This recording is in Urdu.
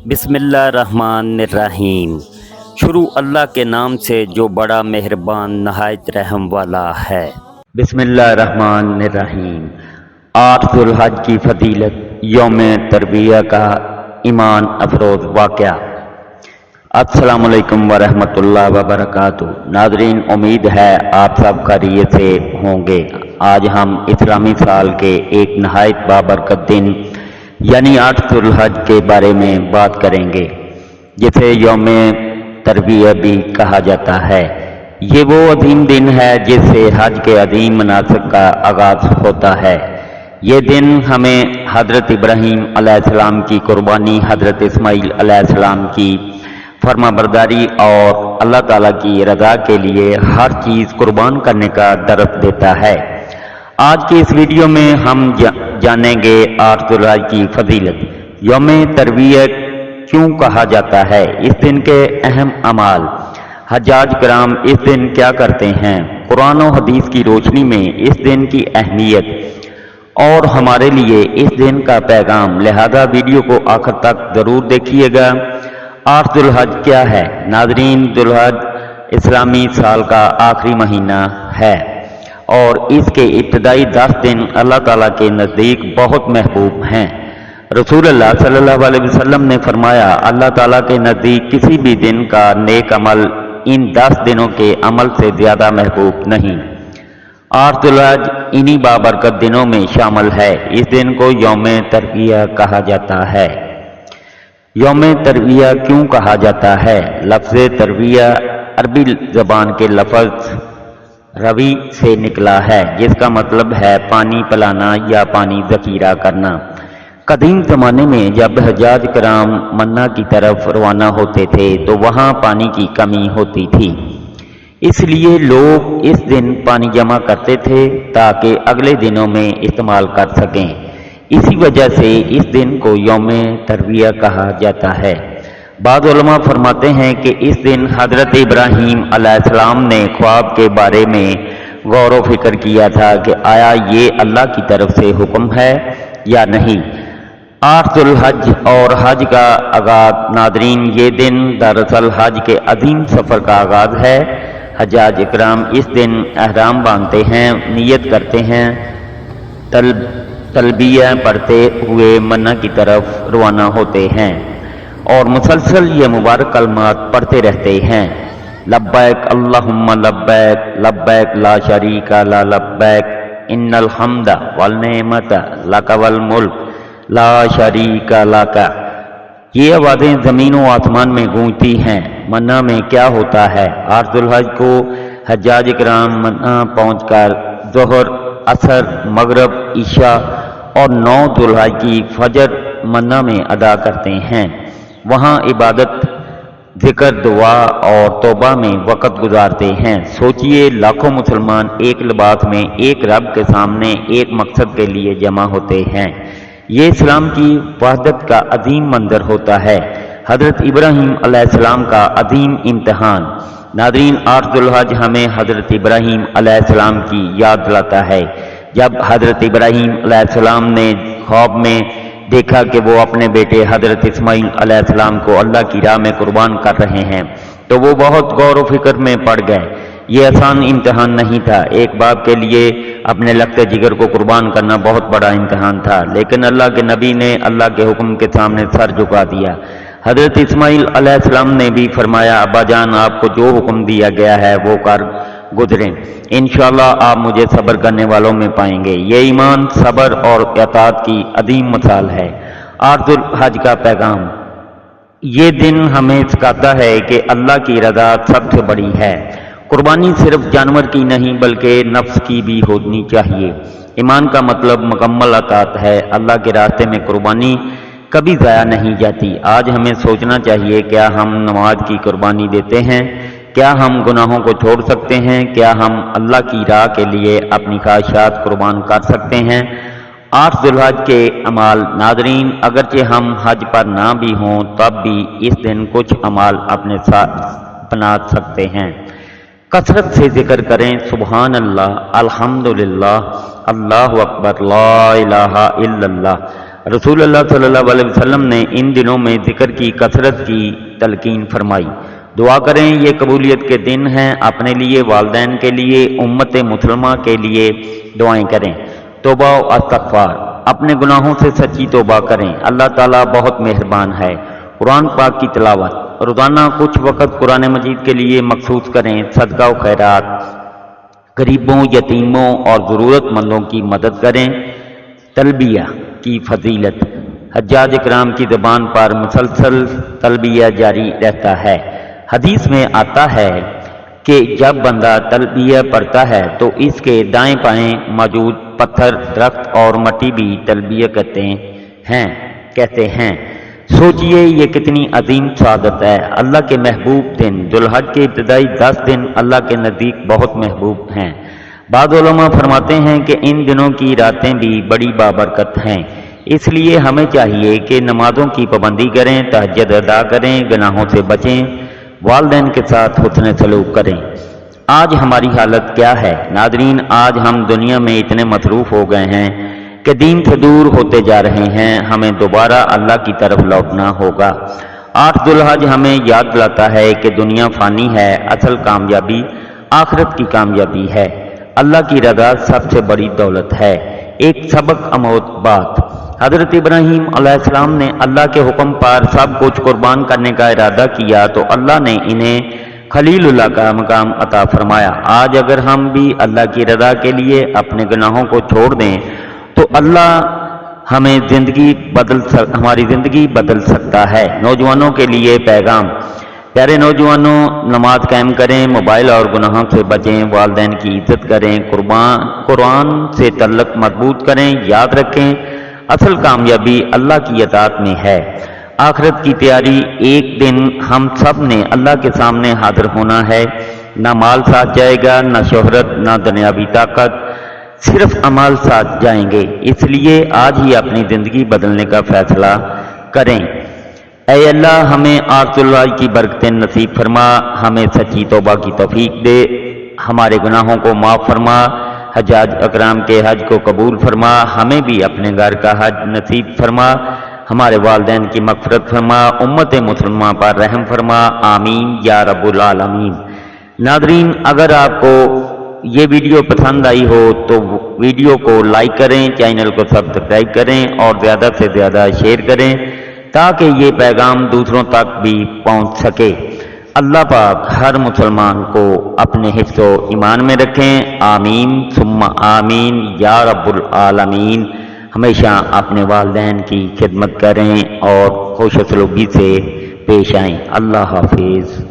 بسم اللہ الرحمن الرحیم۔ شروع اللہ کے نام سے جو بڑا مہربان نہایت رحم والا ہے۔ بسم اللہ الرحمن الرحیم۔ 8 ذو الحج کی فضیلت، یوم ترویہ کا ایمان افروز واقعہ۔ السلام علیکم ورحمۃ اللہ وبرکاتہ۔ ناظرین، امید ہے آپ سب خیریت سے ہوں گے۔ آج ہم اسلامی سال کے ایک نہایت بابرکت دن یعنی 8 ذو الحج کے بارے میں بات کریں گے، جسے یوم ترویہ بھی کہا جاتا ہے۔ یہ وہ عظیم دن ہے جس سے حج کے عظیم مناسک کا آغاز ہوتا ہے۔ یہ دن ہمیں حضرت ابراہیم علیہ السلام کی قربانی، حضرت اسماعیل علیہ السلام کی فرما برداری اور اللہ تعالیٰ کی رضا کے لیے ہر چیز قربان کرنے کا درس دیتا ہے۔ آج کی اس ویڈیو میں ہم جانیں گے 8 ذو الحج کی فضیلت، یوم ترویہ کیوں کہا جاتا ہے، اس دن کے اہم اعمال، حجاج کرام اس دن کیا کرتے ہیں، قرآن و حدیث کی روشنی میں اس دن کی اہمیت اور ہمارے لیے اس دن کا پیغام۔ لہذا ویڈیو کو آخر تک ضرور دیکھیے گا۔ 8 ذو الحج کیا ہے؟ ناظرین، ذو الحج اسلامی سال کا آخری مہینہ ہے اور اس کے ابتدائی 10 دن اللہ تعالیٰ کے نزدیک بہت محبوب ہیں۔ رسول اللہ صلی اللہ علیہ وسلم نے فرمایا، اللہ تعالیٰ کے نزدیک کسی بھی دن کا نیک عمل ان 10 دنوں کے عمل سے زیادہ محبوب نہیں۔ 8 ذو الحج انہی بابرکت دنوں میں شامل ہے۔ اس دن کو یوم ترویہ کہا جاتا ہے۔ یوم ترویہ کیوں کہا جاتا ہے؟ لفظ ترویہ عربی زبان کے لفظ روی سے نکلا ہے، جس کا مطلب ہے پانی پلانا یا پانی ذخیرہ کرنا۔ قدیم زمانے میں جب حجاج کرام منا کی طرف روانہ ہوتے تھے تو وہاں پانی کی کمی ہوتی تھی، اس لیے لوگ اس دن پانی جمع کرتے تھے تاکہ اگلے دنوں میں استعمال کر سکیں۔ اسی وجہ سے اس دن کو یوم ترویہ کہا جاتا ہے۔ بعض علماء فرماتے ہیں کہ اس دن حضرت ابراہیم علیہ السلام نے خواب کے بارے میں غور و فکر کیا تھا کہ آیا یہ اللہ کی طرف سے حکم ہے یا نہیں۔ 8 ذو الحج اور حج کا آغاز۔ ناظرین، یہ دن دراصل حج کے عظیم سفر کا آغاز ہے۔ حجاج اکرام اس دن احرام باندھتے ہیں، نیت کرتے ہیں، تلبیہ پڑھتے ہوئے منا کی طرف روانہ ہوتے ہیں اور مسلسل یہ مبارک کلمات پڑھتے رہتے ہیں۔ لبیک اللہم لبیک، لبیک لا شریک لا لبیک، ان الحمد والنعمت لک والملک لا شریک لک۔ یہ آوازیں زمین و آسمان میں گونجتی ہیں۔ منا میں کیا ہوتا ہے؟ 8 ذو الحج کو حجاج کرام منا پہنچ کر ظہر، عصر، مغرب، عشاء اور 9 ذو الحج کی فجر منا میں ادا کرتے ہیں۔ وہاں عبادت، ذکر، دعا اور توبہ میں وقت گزارتے ہیں۔ سوچئے، لاکھوں مسلمان ایک لباس میں ایک رب کے سامنے ایک مقصد کے لیے جمع ہوتے ہیں۔ یہ اسلام کی وحدت کا عظیم منظر ہوتا ہے، حضرت ابراہیم علیہ السلام کا عظیم امتحان۔ ناظرین، 8 ذو الحج ہمیں حضرت ابراہیم علیہ السلام کی یاد دلاتا ہے۔ جب حضرت ابراہیم علیہ السلام نے خواب میں دیکھا کہ وہ اپنے بیٹے حضرت اسماعیل علیہ السلام کو اللہ کی راہ میں قربان کر رہے ہیں تو وہ بہت غور و فکر میں پڑ گئے۔ یہ آسان امتحان نہیں تھا۔ ایک باپ کے لیے اپنے لگتے جگر کو قربان کرنا بہت بڑا امتحان تھا، لیکن اللہ کے نبی نے اللہ کے حکم کے سامنے سر جھکا دیا۔ حضرت اسماعیل علیہ السلام نے بھی فرمایا، ابا جان، آپ کو جو حکم دیا گیا ہے وہ کر گزریں، انشاءاللہ آپ مجھے صبر کرنے والوں میں پائیں گے۔ یہ ایمان، صبر اور اطاعت کی عظیم مثال ہے۔ 8 ذو الحج کا پیغام۔ یہ دن ہمیں سکھاتا ہے کہ اللہ کی رضا سب سے بڑی ہے۔ قربانی صرف جانور کی نہیں بلکہ نفس کی بھی ہونی چاہیے۔ ایمان کا مطلب مکمل اطاعت ہے۔ اللہ کے راستے میں قربانی کبھی ضائع نہیں جاتی۔ آج ہمیں سوچنا چاہیے، کیا ہم نماز کی قربانی دیتے ہیں؟ کیا ہم گناہوں کو چھوڑ سکتے ہیں؟ کیا ہم اللہ کی راہ کے لیے اپنی خواہشات قربان کر سکتے ہیں؟ 8 ذو الحج کے اعمال۔ ناظرین، اگرچہ ہم حج پر نہ بھی ہوں تب بھی اس دن کچھ اعمال اپنے ساتھ بنا سکتے ہیں۔ کثرت سے ذکر کریں، سبحان اللہ، الحمدللہ، اللہ اکبر، لا الہ الا اللہ، رسول اللہ صلی اللہ علیہ وسلم نے ان دنوں میں ذکر کی کثرت کی تلقین فرمائی۔ دعا کریں، یہ قبولیت کے دن ہیں۔ اپنے لیے، والدین کے لیے، امت مسلمہ کے لیے دعائیں کریں۔ توبہ و استغفار، اپنے گناہوں سے سچی توبہ کریں، اللہ تعالیٰ بہت مہربان ہے۔ قرآن پاک کی تلاوت، روزانہ کچھ وقت قرآن مجید کے لیے مخصوص کریں۔ صدقہ و خیرات، غریبوں، یتیموں اور ضرورت مندوں کی مدد کریں۔ تلبیہ کی فضیلت، حجاج اکرام کی زبان پر مسلسل تلبیہ جاری رہتا ہے۔ حدیث میں آتا ہے کہ جب بندہ تلبیہ پڑھتا ہے تو اس کے دائیں بائیں موجود پتھر، درخت اور مٹی بھی تلبیہ کہتے ہیں۔ سوچئے یہ کتنی عظیم سعادت ہے۔ اللہ کے محبوب دن ذوالحج کے ابتدائی 10 دن اللہ کے نزدیک بہت محبوب ہیں۔ بعض علماء فرماتے ہیں کہ ان دنوں کی راتیں بھی بڑی بابرکت ہیں، اس لیے ہمیں چاہیے کہ نمازوں کی پابندی کریں، تہجد ادا کریں، گناہوں سے بچیں، والدین کے ساتھ حسن سلوک کریں۔ آج ہماری حالت کیا ہے؟ ناظرین، آج ہم دنیا میں اتنے مصروف ہو گئے ہیں کہ دین سے دور ہوتے جا رہے ہیں۔ ہمیں دوبارہ اللہ کی طرف لوٹنا ہوگا۔ 8 ذوالحج ہمیں یاد دلاتا ہے کہ دنیا فانی ہے، اصل کامیابی آخرت کی کامیابی ہے۔ اللہ کی رضا سب سے بڑی دولت ہے۔ ایک سبق آموز بات، حضرت ابراہیم علیہ السلام نے اللہ کے حکم پر سب کچھ قربان کرنے کا ارادہ کیا تو اللہ نے انہیں خلیل اللہ کا مقام عطا فرمایا۔ آج اگر ہم بھی اللہ کی رضا کے لیے اپنے گناہوں کو چھوڑ دیں تو اللہ ہماری زندگی بدل سکتا ہے۔ نوجوانوں کے لیے پیغام، پیارے نوجوانوں، نماز قائم کریں، موبائل اور گناہوں سے بچیں، والدین کی عزت کریں، قرآن سے تعلق مضبوط کریں۔ یاد رکھیں، اصل کامیابی اللہ کی اطاعت میں ہے۔ آخرت کی تیاری، ایک دن ہم سب نے اللہ کے سامنے حاضر ہونا ہے۔ نہ مال ساتھ جائے گا، نہ شہرت، نہ دنیاوی طاقت، صرف عمل ساتھ جائیں گے۔ اس لیے آج ہی اپنی زندگی بدلنے کا فیصلہ کریں۔ اے اللہ، ہمیں 8 ذوالحج کی برکتیں نصیب فرما، ہمیں سچی توبہ کی توفیق دے، ہمارے گناہوں کو معاف فرما، حجاج اکرام کے حج کو قبول فرما، ہمیں بھی اپنے گھر کا حج نصیب فرما، ہمارے والدین کی مغفرت فرما، امت مسلمہ پر رحم فرما، آمین یا رب العالمین۔ ناظرین، اگر آپ کو یہ ویڈیو پسند آئی ہو تو ویڈیو کو لائک کریں، چینل کو سبسکرائب کریں اور زیادہ سے زیادہ شیئر کریں تاکہ یہ پیغام دوسروں تک بھی پہنچ سکے۔ اللہ پاک ہر مسلمان کو اپنے حفظ و ایمان میں رکھیں، آمین ثم آمین یا رب العالمین۔ ہمیشہ اپنے والدین کی خدمت کریں اور خوش سلوکی سے پیش آئیں۔ اللہ حافظ۔